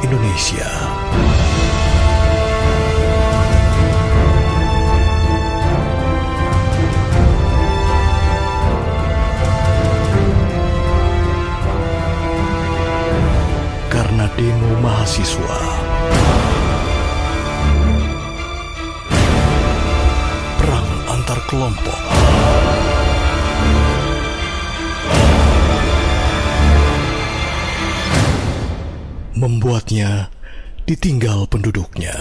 Indonesia. Karena demo mahasiswa, perang antar kelompok, membuatnya ditinggal penduduknya.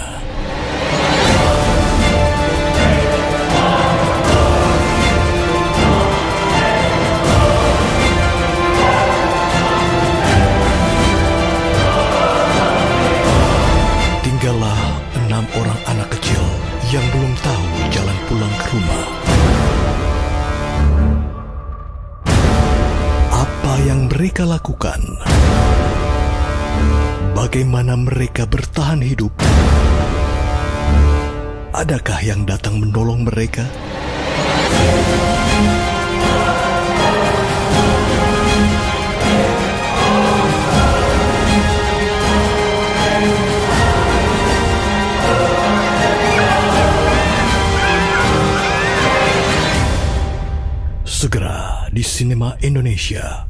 Tinggallah 6 orang anak kecil yang belum tahu jalan pulang ke rumah. Apa yang mereka lakukan? Bagaimana mereka bertahan hidup? Adakah yang datang menolong mereka? Segera di Sinema Indonesia.